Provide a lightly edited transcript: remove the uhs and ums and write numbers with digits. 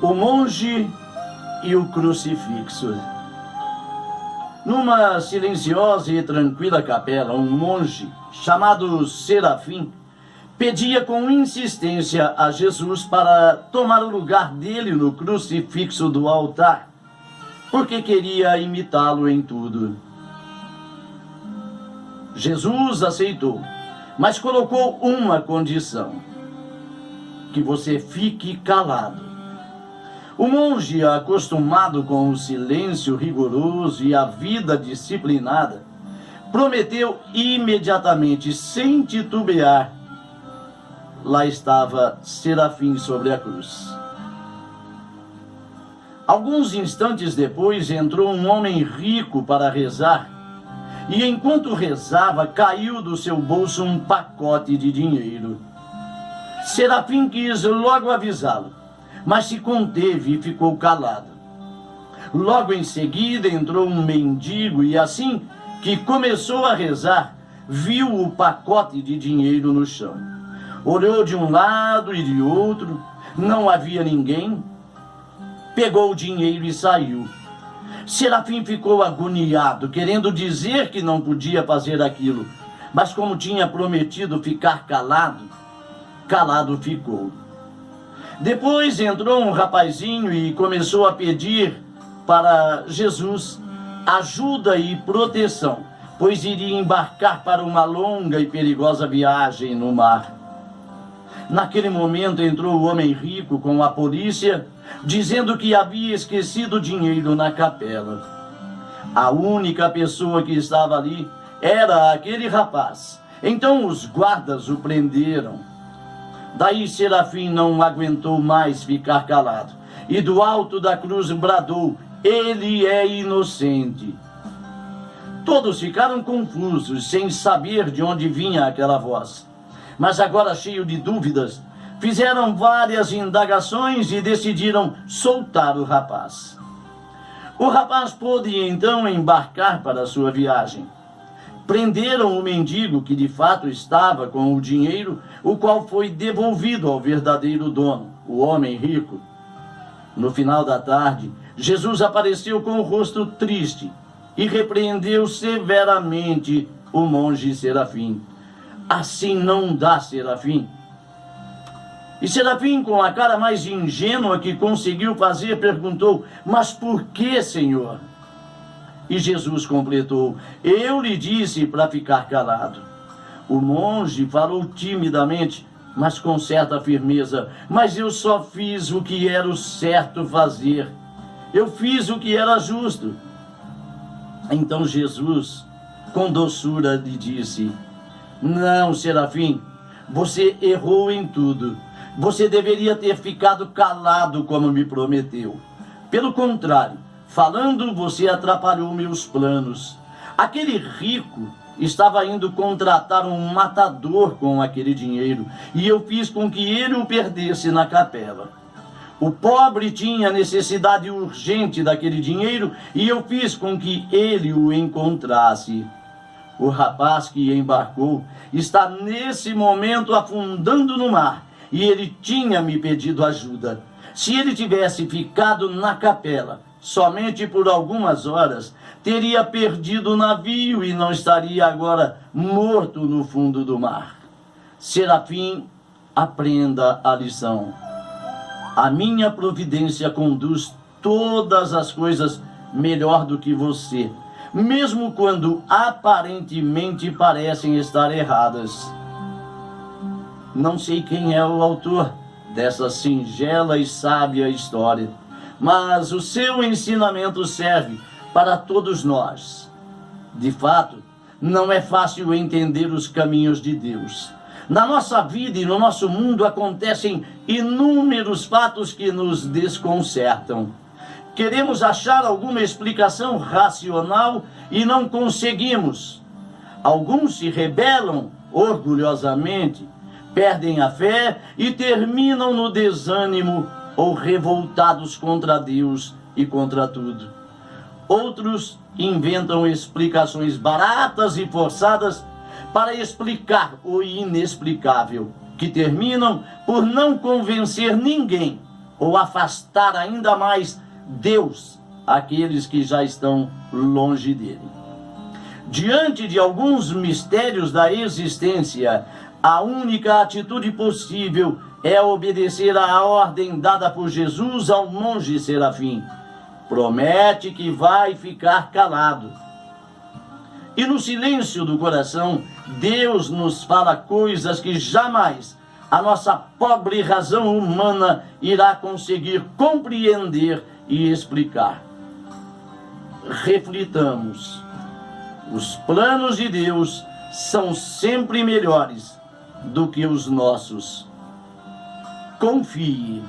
O monge e o crucifixo. Numa silenciosa e tranquila capela, um monge chamado Serafim pedia com insistência a Jesus para tomar o lugar dele no crucifixo do altar, porque queria imitá-lo em tudo. Jesus aceitou, mas colocou uma condição: que você fique calado. O monge, acostumado com o silêncio rigoroso e a vida disciplinada, prometeu imediatamente, sem titubear. Lá estava Serafim sobre a cruz. Alguns instantes depois, entrou um homem rico para rezar, e enquanto rezava, caiu do seu bolso um pacote de dinheiro. Serafim quis logo avisá-lo, mas se conteve e ficou calado. Logo em seguida entrou um mendigo e, assim que começou a rezar, viu o pacote de dinheiro no chão. Olhou de um lado e de outro, não havia ninguém. Pegou o dinheiro e saiu. Serafim ficou agoniado, querendo dizer que não podia fazer aquilo, mas como tinha prometido ficar calado, calado ficou. Depois entrou um rapazinho e começou a pedir para Jesus ajuda e proteção, pois iria embarcar para uma longa e perigosa viagem no mar. Naquele momento entrou o homem rico com a polícia, dizendo que havia esquecido o dinheiro na capela. A única pessoa que estava ali era aquele rapaz. Então os guardas o prenderam. Daí Serafim não aguentou mais ficar calado, e do alto da cruz bradou: ele é inocente. Todos ficaram confusos, sem saber de onde vinha aquela voz. Mas agora, cheio de dúvidas, fizeram várias indagações e decidiram soltar o rapaz. O rapaz pôde então embarcar para a sua viagem. Prenderam o mendigo, que de fato estava com o dinheiro, o qual foi devolvido ao verdadeiro dono, o homem rico. No final da tarde, Jesus apareceu com o rosto triste e repreendeu severamente o monge Serafim. Assim não dá, Serafim. E Serafim, com a cara mais ingênua que conseguiu fazer, perguntou: mas por que, Senhor? E Jesus completou: eu lhe disse para ficar calado. O monge falou timidamente, mas com certa firmeza: mas eu só fiz o que era o certo fazer. Eu fiz o que era justo. Então Jesus, com doçura, lhe disse: não, Serafim, você errou em tudo. Você deveria ter ficado calado como me prometeu. Pelo contrário, falando, você atrapalhou meus planos. Aquele rico estava indo contratar um matador com aquele dinheiro, e eu fiz com que ele o perdesse na capela. O pobre tinha necessidade urgente daquele dinheiro, e eu fiz com que ele o encontrasse. O rapaz que embarcou está nesse momento afundando no mar, e ele tinha me pedido ajuda. Se ele tivesse ficado na capela somente por algumas horas, teria perdido o navio e não estaria agora morto no fundo do mar. Serafim, aprenda a lição. A minha providência conduz todas as coisas melhor do que você, mesmo quando aparentemente parecem estar erradas. Não sei quem é o autor dessa singela e sábia história, mas o seu ensinamento serve para todos nós. De fato, não é fácil entender os caminhos de Deus. Na nossa vida e no nosso mundo acontecem inúmeros fatos que nos desconcertam. Queremos achar alguma explicação racional e não conseguimos. Alguns se rebelam orgulhosamente, perdem a fé e terminam no desânimo ou revoltados contra Deus e contra tudo. Outros inventam explicações baratas e forçadas para explicar o inexplicável, que terminam por não convencer ninguém ou afastar ainda mais Deus àqueles que já estão longe dele. Diante de alguns mistérios da existência, a única atitude possível é obedecer à ordem dada por Jesus ao monge Serafim. Promete que vai ficar calado. E no silêncio do coração, Deus nos fala coisas que jamais a nossa pobre razão humana irá conseguir compreender e explicar. Reflitamos. Os planos de Deus são sempre melhores do que os nossos. Confie.